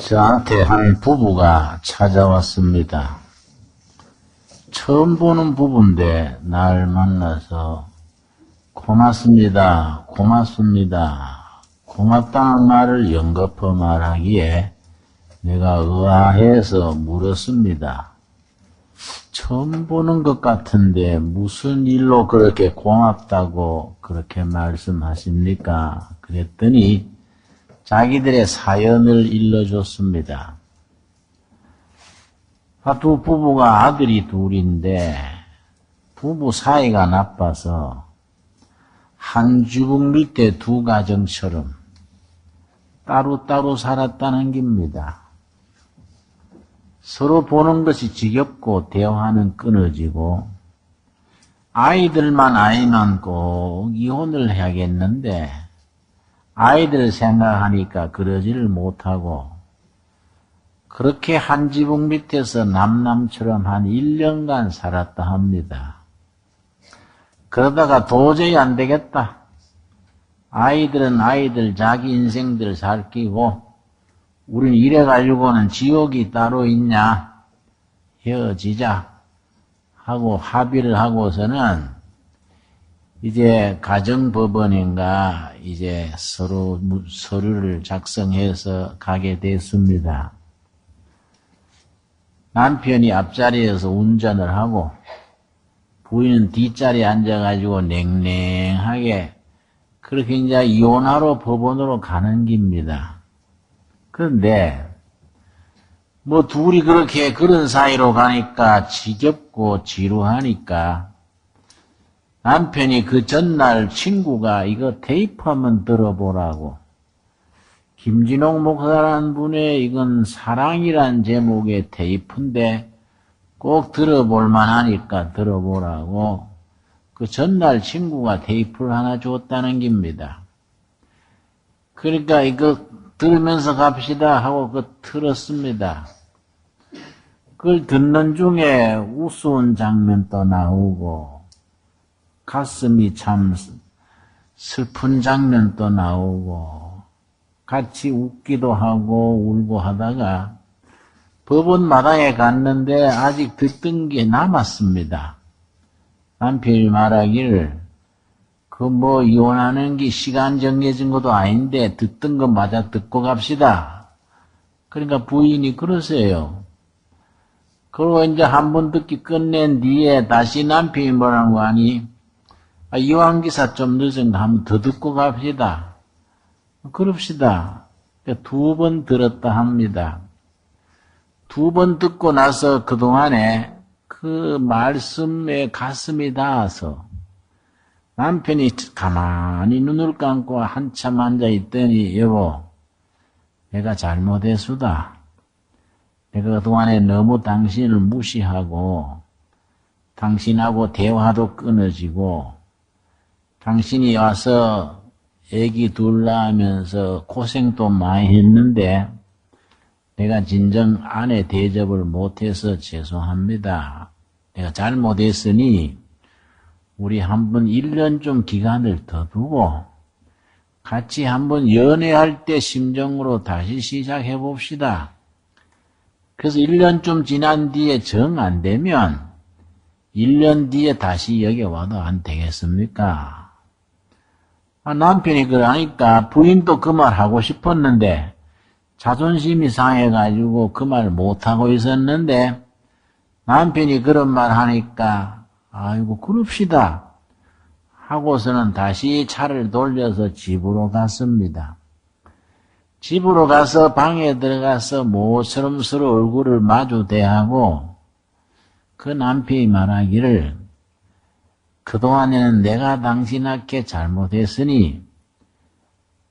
저한테 한 부부가 찾아왔습니다. 처음 보는 부부인데 날 만나서 고맙습니다. 고맙습니다. 고맙다는 말을 연거푸 말하기에 내가 의아해서 물었습니다. 처음 보는 것 같은데 무슨 일로 그렇게 고맙다고 그렇게 말씀하십니까? 그랬더니 자기들의 사연을 일러줬습니다. 두 부부가 아들이 둘인데 부부 사이가 나빠서 한 주먹 밑에 두 가정처럼 따로따로 살았다는 겁니다. 서로 보는 것이 지겹고 대화는 끊어지고 아이들만 아니면 꼭 이혼을 해야겠는데 아이들 생각하니까 그러지를 못하고 그렇게 한 지붕 밑에서 남남처럼 한 1년간 살았다 합니다. 그러다가 도저히 안 되겠다. 아이들은 아이들 자기 인생들 살기고 우린 이래가지고는 지옥이 따로 있냐? 헤어지자 하고 합의를 하고서는 이제 가정법원인가 이제 서로 서류를 작성해서 가게 됐습니다. 남편이 앞자리에서 운전을 하고 부인은 뒷자리에 앉아가지고 냉랭하게 그렇게 이제 이혼하러 법원으로 가는 겁니다. 그런데 뭐 둘이 그렇게 그런 사이로 가니까 지겹고 지루하니까 남편이 그 전날 친구가 이거 테이프 한번 들어보라고 김진홍 목사라는 분의 이건 사랑이란 제목의 테이프인데 꼭 들어볼 만하니까 들어보라고 그 전날 친구가 테이프를 하나 줬다는 겁니다. 그러니까 이거 들으면서 갑시다 하고 그 틀었습니다. 그걸 듣는 중에 우스운 장면도 나오고 가슴이 참 슬픈 장면도 나오고 같이 웃기도 하고 울고 하다가 법원 마당에 갔는데 아직 듣던 게 남았습니다. 남편이 말하기를 그 뭐 이혼하는 게 시간 정해진 것도 아닌데 듣던 거 마저 듣고 갑시다. 그러니까 부인이 그러세요. 그리고 이제 한 번 듣기 끝낸 뒤에 다시 남편이 뭐라는 거 아니? 이왕기사 좀 늦은가 한번 더 듣고 갑시다. 그럽시다. 두 번 들었다 합니다. 두 번 듣고 나서 그동안에 그 말씀에 가슴이 닿아서 남편이 가만히 눈을 감고 한참 앉아있더니 여보 내가 잘못했수다. 내가 그동안에 너무 당신을 무시하고 당신하고 대화도 끊어지고 당신이 와서 애기 둘 낳으면서 고생도 많이 했는데 내가 진정 아내 대접을 못해서 죄송합니다. 내가 잘못했으니 우리 한번 1년 좀 기간을 더 두고 같이 한번 연애할 때 심정으로 다시 시작해 봅시다. 그래서 1년 좀 지난 뒤에 정 안 되면 1년 뒤에 다시 여기 와도 안 되겠습니까? 남편이 그러니까 부인도 그 말 하고 싶었는데 자존심이 상해가지고 그 말 못하고 있었는데 남편이 그런 말 하니까 아이고 그럽시다 하고서는 다시 차를 돌려서 집으로 갔습니다. 집으로 가서 방에 들어가서 모처럼 서로 얼굴을 마주 대하고 그 남편이 말하기를 그동안에는 내가 당신에게 잘못했으니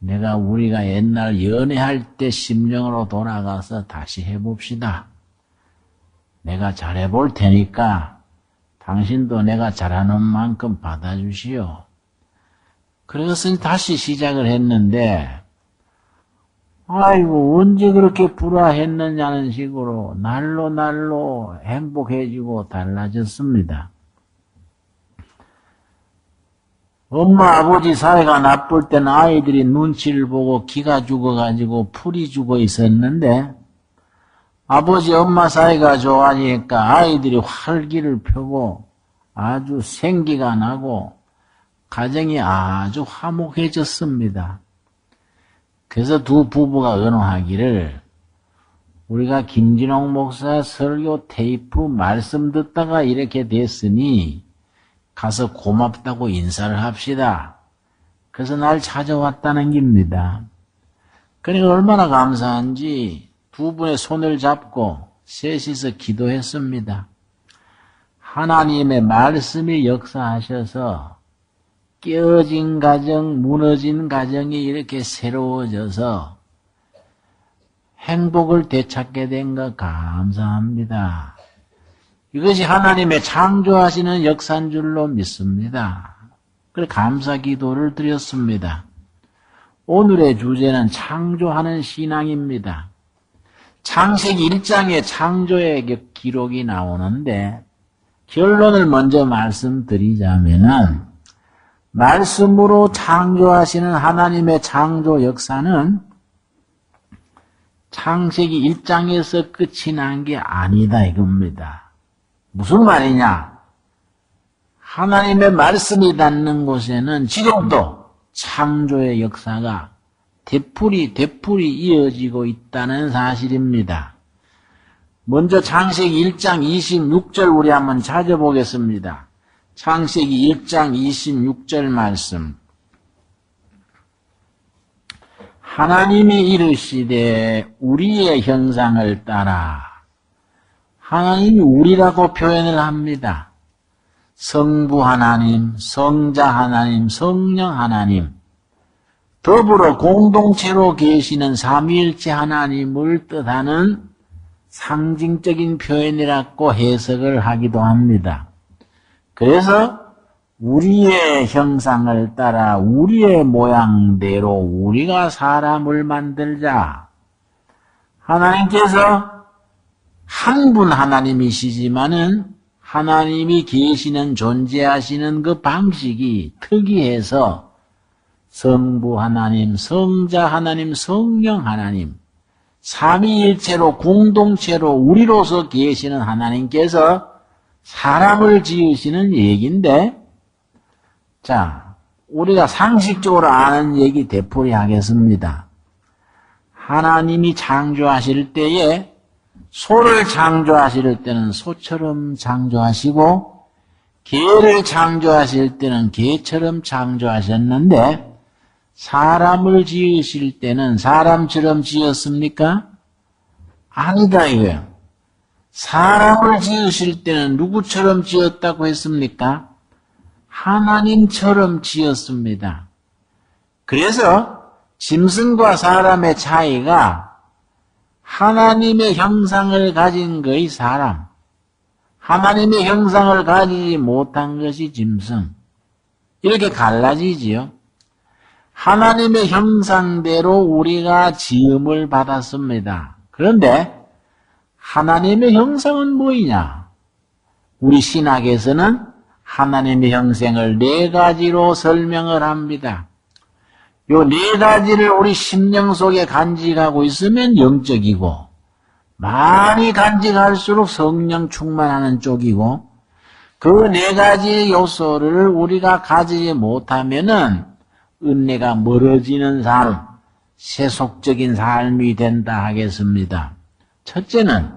내가 우리가 옛날 연애할 때 심정으로 돌아가서 다시 해봅시다. 내가 잘해볼 테니까 당신도 내가 잘하는 만큼 받아주시오. 그래서 다시 시작을 했는데 아이고 언제 그렇게 불화했느냐는 식으로 날로 행복해지고 달라졌습니다. 엄마 아버지 사이가 나쁠 때는 아이들이 눈치를 보고 기가 죽어가지고 풀이 죽어 있었는데 아버지 엄마 사이가 좋아지니까 아이들이 활기를 펴고 아주 생기가 나고 가정이 아주 화목해졌습니다. 그래서 두 부부가 의논하기를 우리가 김진홍 목사 설교 테이프 말씀 듣다가 이렇게 됐으니 가서 고맙다고 인사를 합시다. 그래서 날 찾아왔다는 겁니다. 그러니까 얼마나 감사한지 두 분의 손을 잡고 셋이서 기도했습니다. 하나님의 말씀이 역사하셔서 깨어진 가정, 무너진 가정이 이렇게 새로워져서 행복을 되찾게 된 것 감사합니다. 이것이 하나님의 창조하시는 역사인 줄로 믿습니다. 그래서 감사 기도를 드렸습니다. 오늘의 주제는 창조하는 신앙입니다. 창세기 1장에 창조의 기록이 나오는데 결론을 먼저 말씀드리자면은 말씀으로 창조하시는 하나님의 창조 역사는 창세기 1장에서 끝이 난 게 아니다 이겁니다. 무슨 말이냐? 하나님의 말씀이 닿는 곳에는 지금도 창조의 역사가 되풀이 이어지고 있다는 사실입니다. 먼저 창세기 1장 26절 우리 한번 찾아보겠습니다. 창세기 1장 26절 말씀. 하나님이 이르시되 우리의 형상을 따라. 하나님이 우리라고 표현을 합니다. 성부 하나님, 성자 하나님, 성령 하나님, 더불어 공동체로 계시는 삼위일체 하나님을 뜻하는 상징적인 표현이라고 해석을 하기도 합니다. 그래서 우리의 형상을 따라 우리의 모양대로 우리가 사람을 만들자. 하나님께서 한 분 하나님이시지만은 하나님이 계시는 존재하시는 그 방식이 특이해서 성부 하나님, 성자 하나님, 성령 하나님, 삼위일체로 공동체로 우리로서 계시는 하나님께서 사람을 지으시는 얘기인데, 자, 우리가 상식적으로 아는 얘기 되풀이 하겠습니다. 하나님이 창조하실 때에 소를 창조하실 때는 소처럼 창조하시고 개를 창조하실 때는 개처럼 창조하셨는데 사람을 지으실 때는 사람처럼 지었습니까? 아니다 이거예요. 사람을 지으실 때는 누구처럼 지었다고 했습니까? 하나님처럼 지었습니다. 그래서 짐승과 사람의 차이가 하나님의 형상을 가진 것이 사람, 하나님의 형상을 가지지 못한 것이 짐승. 이렇게 갈라지지요. 하나님의 형상대로 우리가 지음을 받았습니다. 그런데 하나님의 형상은 뭐이냐? 우리 신학에서는 하나님의 형상을 네 가지로 설명을 합니다. 요 네 가지를 우리 심령 속에 간직하고 있으면 영적이고, 많이 간직할수록 성령 충만하는 쪽이고, 그 네 가지 요소를 우리가 가지지 못하면은 은혜가 멀어지는 삶, 세속적인 삶이 된다 하겠습니다. 첫째는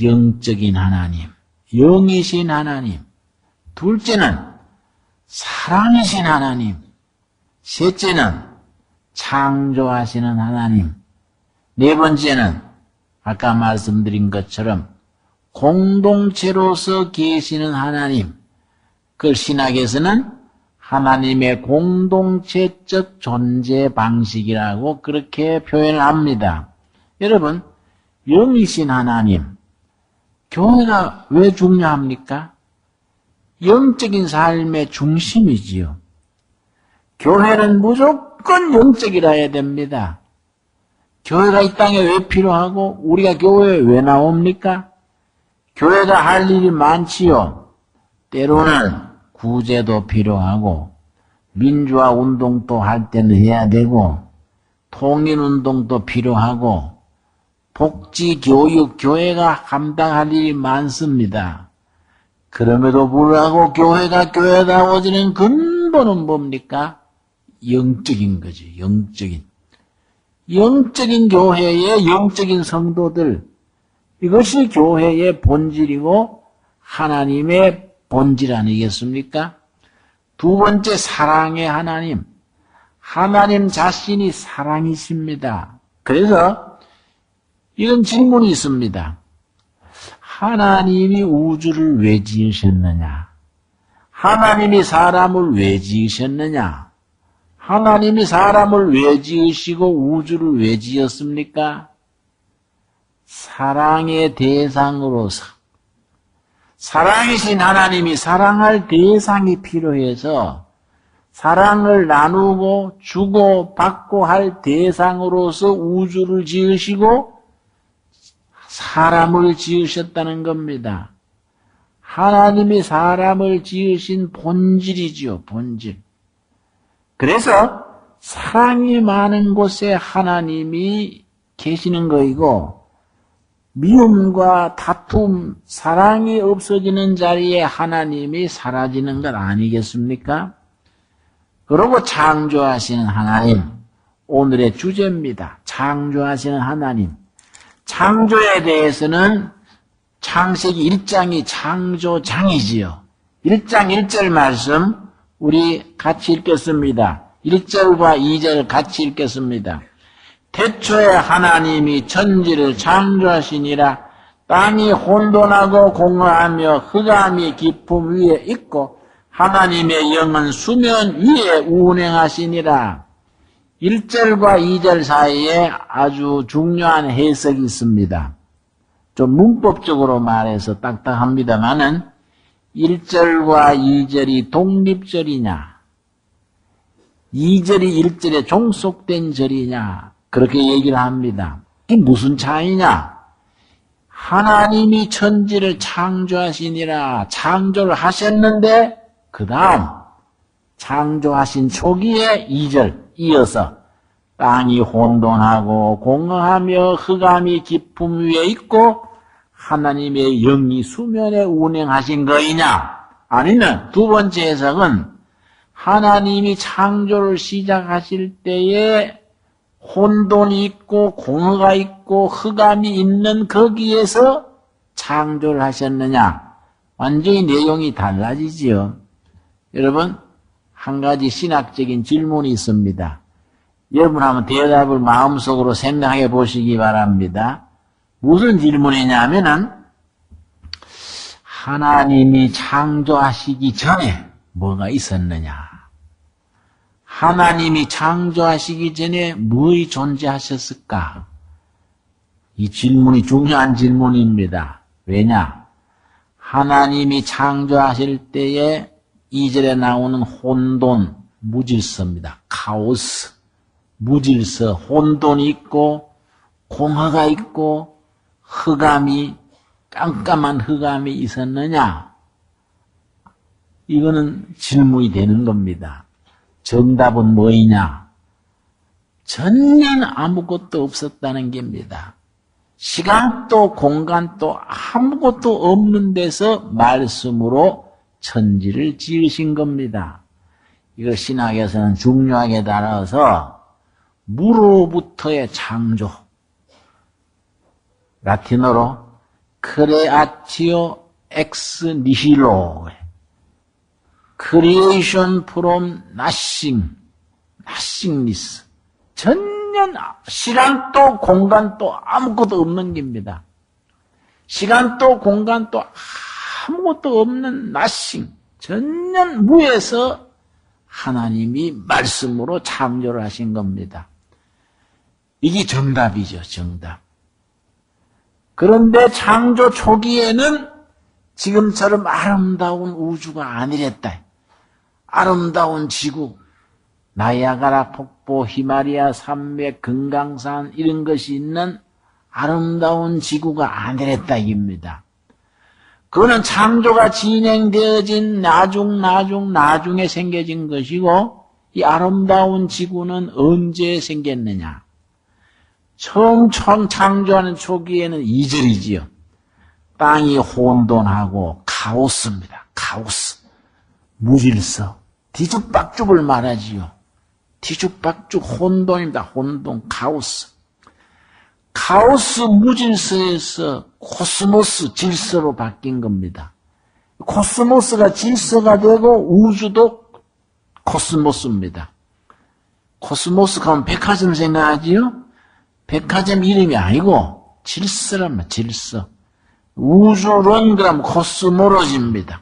영적인 하나님, 영이신 하나님. 둘째는 사랑이신 하나님. 셋째는 창조하시는 하나님. 네 번째는 아까 말씀드린 것처럼 공동체로서 계시는 하나님. 그 신학에서는 하나님의 공동체적 존재 방식이라고 그렇게 표현을 합니다. 여러분, 영이신 하나님, 교회가 왜 중요합니까? 영적인 삶의 중심이지요. 교회는 무조건 영적이라 해야 됩니다. 교회가 이 땅에 왜 필요하고 우리가 교회에 왜 나옵니까? 교회가 할 일이 많지요. 때로는 구제도 필요하고 민주화 운동도 할 때는 해야 되고 통일운동도 필요하고 복지, 교육, 교회가 감당할 일이 많습니다. 그럼에도 불구하고 교회가 교회다워지는 근본은 뭡니까? 영적인 거죠. 영적인 교회의 영적인 성도들, 이것이 교회의 본질이고 하나님의 본질 아니겠습니까? 두 번째, 사랑의 하나님. 하나님 자신이 사랑이십니다. 그래서 이런 질문이 있습니다. 하나님이 우주를 왜 지으셨느냐? 하나님이 사람을 왜 지으셨느냐? 하나님이 사람을 왜 지으시고 우주를 왜 지었습니까? 사랑의 대상으로서, 사랑이신 하나님이 사랑할 대상이 필요해서 사랑을 나누고 주고 받고 할 대상으로서 우주를 지으시고 사람을 지으셨다는 겁니다. 하나님이 사람을 지으신 본질이지요, 본질. 그래서 사랑이 많은 곳에 하나님이 계시는 거이고 미움과 다툼, 사랑이 없어지는 자리에 하나님이 사라지는 것 아니겠습니까? 그러고 창조하시는 하나님, 오늘의 주제입니다. 창조하시는 하나님. 창조에 대해서는 창세기 1장이 창조장이지요. 1장 1절 말씀 우리 같이 읽겠습니다. 1절과 2절 같이 읽겠습니다. 태초에 하나님이 천지를 창조하시니라. 땅이 혼돈하고 공허하며 흑암이 깊음 위에 있고 하나님의 영은 수면 위에 운행하시니라. 1절과 2절 사이에 아주 중요한 해석이 있습니다. 좀 문법적으로 말해서 딱딱합니다만은 1절과 2절이 독립절이냐, 2절이 1절에 종속된 절이냐, 그렇게 얘기를 합니다. 이게 무슨 차이냐? 하나님이 천지를 창조하시니라. 창조를 하셨는데 그 다음 창조하신 초기에 2절 이어서 땅이 혼돈하고 공허하며 흑암이 깊음 위에 있고 하나님의 영이 수면에 운행하신 거이냐? 아니면 두 번째 해석은 하나님이 창조를 시작하실 때에 혼돈이 있고 공허가 있고 흑암이 있는 거기에서 창조를 하셨느냐? 완전히 내용이 달라지지요. 여러분, 한 가지 신학적인 질문이 있습니다. 여러분 한번 대답을 마음속으로 생각해 보시기 바랍니다. 무슨 질문이냐면은 하나님이 창조하시기 전에 뭐가 있었느냐? 하나님이 창조하시기 전에 무엇이 존재하셨을까? 이 질문이 중요한 질문입니다. 왜냐? 하나님이 창조하실 때에 2절에 나오는 혼돈, 무질서입니다. 카오스, 무질서, 혼돈이 있고 공허가 있고 흑암이, 깜깜한 흑암이 있었느냐? 이거는 질문이 되는 겁니다. 정답은 뭐이냐? 전혀 아무것도 없었다는 겁니다. 시간도 공간도 아무것도 없는 데서 말씀으로 천지를 지으신 겁니다. 이걸 신학에서는 중요하게 다뤄서 무로부터의 창조, 라틴어로 creatio ex nihilo, creation from nothing, nothingness. 전혀 시간도 공간도 아무것도 없는 겁니다. 시간도 공간도 아무것도 없는 nothing, 전혀 무에서 하나님이 말씀으로 창조를 하신 겁니다. 이게 정답이죠, 정답. 그런데 창조 초기에는 지금처럼 아름다운 우주가 아니랬다. 아름다운 지구, 나이아가라 폭포, 히말라야 산맥, 금강산 이런 것이 있는 아름다운 지구가 아니랬다 입니다. 그거는 창조가 진행되어진 나중에 생겨진 것이고 이 아름다운 지구는 언제 생겼느냐? 처음 창조하는 초기에는 이절이지요. 땅이 혼돈하고 카오스입니다. 카오스. 무질서. 뒤죽박죽을 말하지요. 뒤죽박죽 혼돈입니다. 혼돈, 카오스. 카오스 무질서에서 코스모스 질서로 바뀐 겁니다. 코스모스가 질서가 되고 우주도 코스모스입니다. 코스모스 하면 백화점 생각하지요? 백화점 이름이 아니고 질서라면 질서. 우주론 그러면 코스모로지입니다.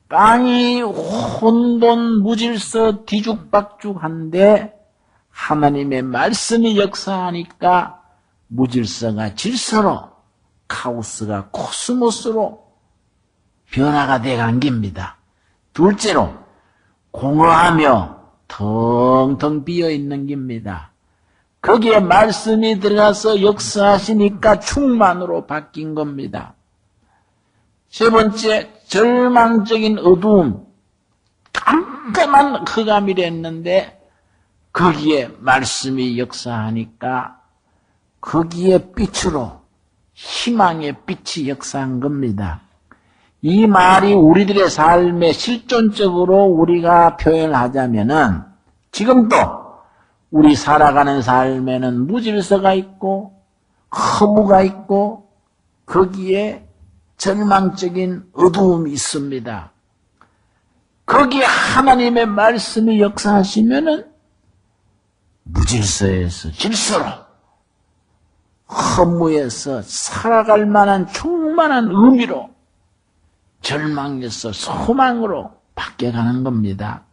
땅이 혼돈 무질서 뒤죽박죽한데 하나님의 말씀이 역사하니까 무질서가 질서로 카오스가 코스모스로 변화가 돼간 겁니다. 둘째로 공허하며 텅텅 비어있는 겁니다. 거기에 말씀이 들어가서 역사하시니까 충만으로 바뀐 겁니다. 세 번째, 절망적인 어두움, 깜깜한 흑암이랬는데 거기에 말씀이 역사하니까 거기에 빛으로 희망의 빛이 역사한 겁니다. 이 말이 우리들의 삶에 실존적으로 우리가 표현하자면은 지금도 우리 살아가는 삶에는 무질서가 있고 허무가 있고 거기에 절망적인 어두움이 있습니다. 거기에 하나님의 말씀이 역사하시면은 무질서에서 질서로 허무에서 살아갈 만한 충만한 의미로 절망에서 소망으로 바뀌어가는 겁니다.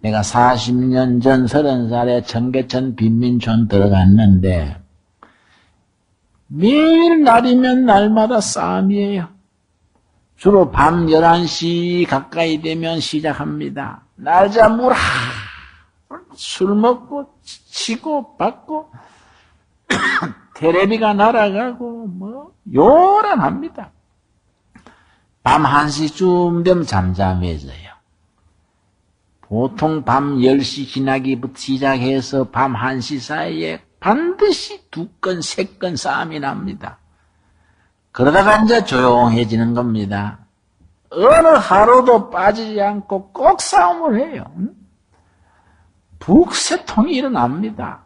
내가 40년 전 30살에 청계천 빈민촌 들어갔는데 매일 날이면 날마다 싸움이에요. 주로 밤 11시 가까이 되면 시작합니다. 날자무라 술 먹고 치고 받고 테레비가 날아가고 뭐 요란합니다. 밤 1시쯤 되면 잠잠해져요. 보통 밤 10시 지나기부터 시작해서 밤 1시 사이에 반드시 2건, 3건 싸움이 납니다. 그러다가 이제 조용해지는 겁니다. 어느 하루도 빠지지 않고 꼭 싸움을 해요. 북새통이 일어납니다.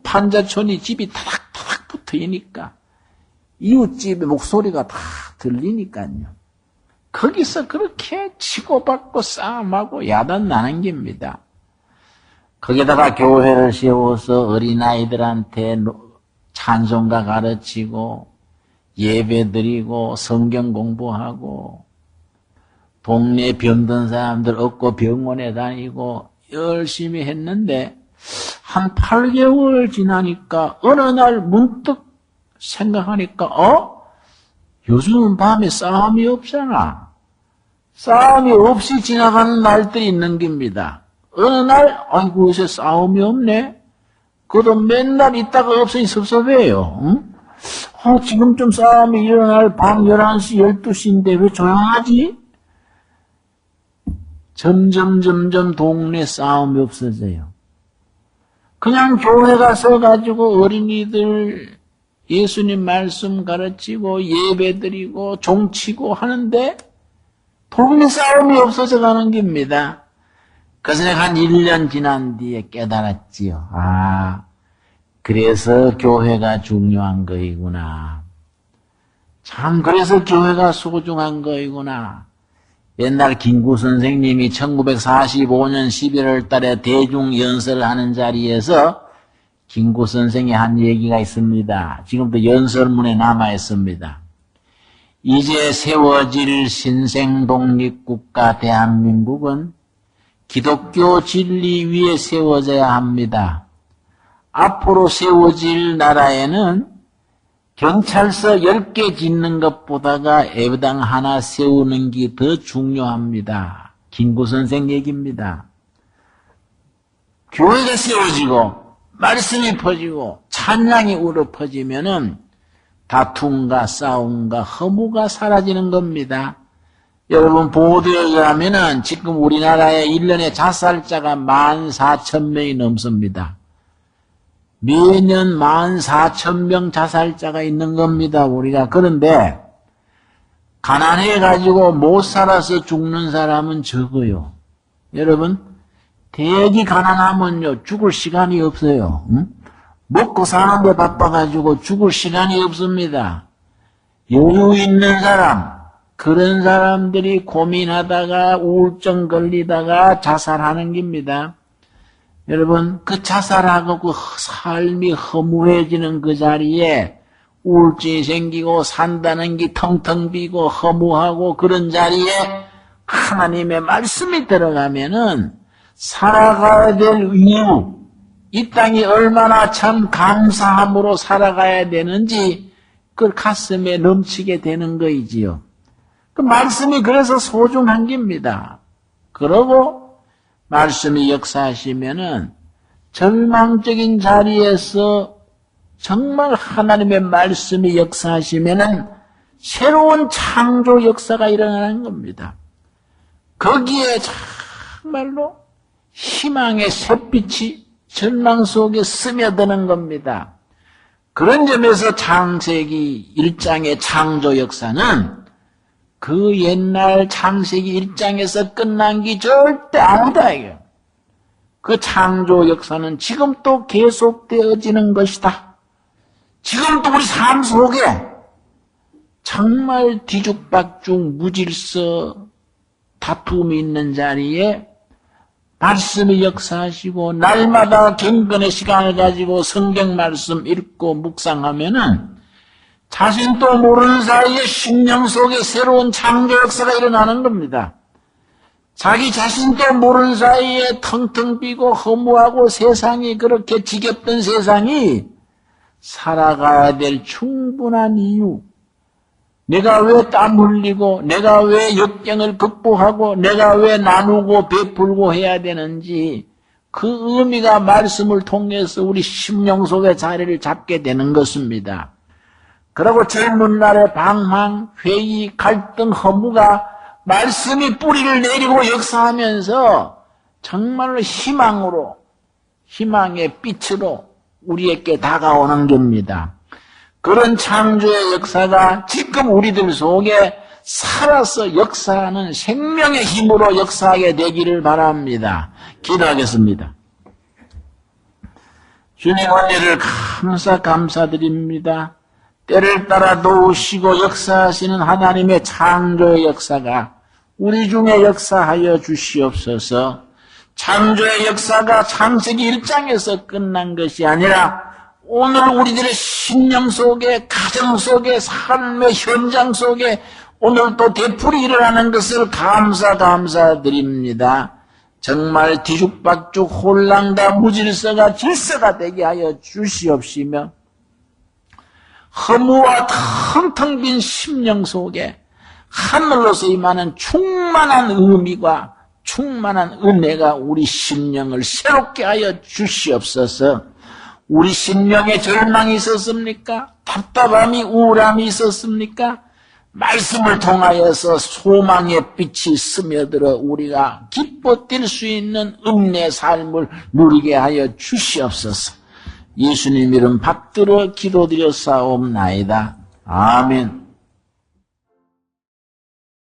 판자촌이 집이 타닥타닥 붙어있으니까 이웃집의 목소리가 다 들리니까요. 거기서 그렇게 치고받고 싸움하고 야단 나는 겁니다. 거기다가 교회를 세워서 어린아이들한테 찬송가 가르치고 예배 드리고 성경 공부하고 동네 병든 사람들 업고 병원에 다니고 열심히 했는데 한 8개월 지나니까 어느 날 문득 생각하니까 요즘은 밤에 싸움이 없잖아. 싸움이 없이 지나가는 날들이 있는 겁니다. 어느 날 아이고 요새 싸움이 없네. 그것도 맨날 있다가 없으니 섭섭해요. 응? 지금 좀 싸움이 일어날 밤 11시 12시인데 왜 조용하지? 점점 동네 싸움이 없어져요. 그냥 교회 가서 가지고 어린이들 예수님 말씀 가르치고 예배 드리고 종치고 하는데 동네 싸움이 없어져 가는 겁니다. 그래서 내가 한 1년 지난 뒤에 깨달았지요. 그래서 교회가 중요한 거이구나. 참 그래서 교회가 소중한 거이구나. 옛날 김구 선생님이 1945년 11월 달에 대중연설을 하는 자리에서 김구 선생이 한 얘기가 있습니다. 지금도 연설문에 남아 있습니다. 이제 세워질 신생독립국가 대한민국은 기독교 진리 위에 세워져야 합니다. 앞으로 세워질 나라에는 경찰서 10개 짓는 것보다가 애당 하나 세우는 게 더 중요합니다. 김구 선생 얘기입니다. 교회가 세워지고 말씀이 퍼지고 찬양이 우러 퍼지면은 다툼과 싸움과 허무가 사라지는 겁니다. 여러분 보도에 의하면은 지금 우리나라의 1년에 자살자가 14,000명이 넘습니다. 매년 14,000명 자살자가 있는 겁니다, 우리가. 그런데, 가난해가지고 못 살아서 죽는 사람은 적어요. 여러분, 대기 가난하면요, 죽을 시간이 없어요. 응? 먹고 사는데 바빠가지고 죽을 시간이 없습니다. 여유 있는 사람, 그런 사람들이 고민하다가 우울증 걸리다가 자살하는 겁니다. 여러분, 그 자살하고 그 삶이 허무해지는 그 자리에 우울증이 생기고 산다는 게 텅텅 비고 허무하고 그런 자리에 하나님의 말씀이 들어가면은 살아가야 될 이유, 이 땅이 얼마나 참 감사함으로 살아가야 되는지 그 가슴에 넘치게 되는 거이지요. 그 말씀이 그래서 소중한 겁니다. 그러고 말씀이 역사하시면은 절망적인 자리에서 정말 하나님의 말씀이 역사하시면은 새로운 창조 역사가 일어나는 겁니다. 거기에 정말로 희망의 햇빛이 절망 속에 스며드는 겁니다. 그런 점에서 창세기 1장의 창조 역사는 그 옛날 창세기 1장에서 끝난 게 절대 아니다, 이게. 그 창조 역사는 지금 또 계속되어지는 것이다. 지금도 우리 삶 속에 정말 뒤죽박죽 무질서 다툼이 있는 자리에 말씀이 역사하시고 날마다 경건의 시간을 가지고 성경 말씀 읽고 묵상하면은 자신도 모르는 사이에 심령 속에 새로운 창조 역사가 일어나는 겁니다. 자기 자신도 모르는 사이에 텅텅 비고 허무하고 세상이 그렇게 지겹던 세상이 살아가야 될 충분한 이유, 내가 왜 땀 흘리고 내가 왜 역경을 극복하고 내가 왜 나누고 베풀고 해야 되는지 그 의미가 말씀을 통해서 우리 심령 속에 자리를 잡게 되는 것입니다. 그리고 젊은 날의 방황, 회의, 갈등, 허무가 말씀이 뿌리를 내리고 역사하면서 정말로 희망으로, 희망의 빛으로 우리에게 다가오는 겁니다. 그런 창조의 역사가 지금 우리들 속에 살아서 역사하는 생명의 힘으로 역사하게 되기를 바랍니다. 기도하겠습니다. 주님 은혜를 감사드립니다. 때를 따라 도우시고 역사하시는 하나님의 창조의 역사가 우리 중에 역사하여 주시옵소서. 창조의 역사가 창세기 1장에서 끝난 것이 아니라 오늘 우리들의 심령 속에, 가정 속에, 삶의 현장 속에 오늘 또 되풀이 일어나는 것을 감사드립니다. 정말 뒤죽박죽 혼란과 무질서가 질서가 되게 하여 주시옵시며 허무와 텅텅 빈 심령 속에 하늘로서 임하는 충만한 의미와 충만한 은혜가 우리 심령을 새롭게 하여 주시옵소서. 우리 심령에 절망이 있었습니까? 답답함이, 우울함이 있었습니까? 말씀을 통하여서 소망의 빛이 스며들어 우리가 기뻐 뛸 수 있는 은혜의 삶을 누리게 하여 주시옵소서. 예수님 이름 받들어 기도드렸사옵나이다. 아멘.